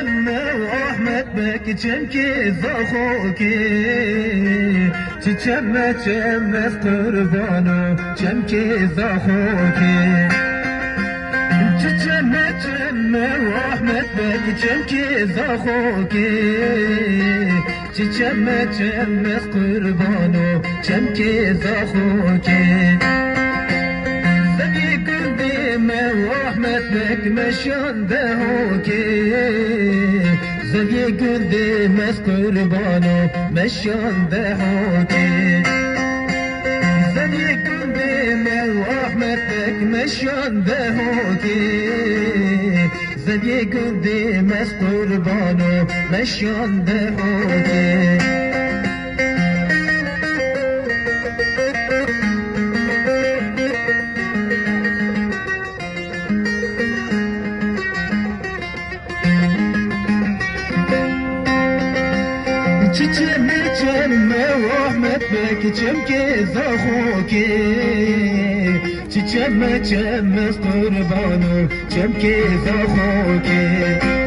چم و احمد بک چم که زاخوکی چم از قربانو چم که زاخوکی چم و احمد بک چم که زاخوکی چم از قربانو چم که زاخوکی احمد بك مشان دهوكي زي قدام قربانو مشان دهوكي زي قدام احمد بك مشان دهوكي زي قدام قربانو مشان دهوكي چم و احمد بک چم که زاخوکی چم از قربانو چم که زاخوکی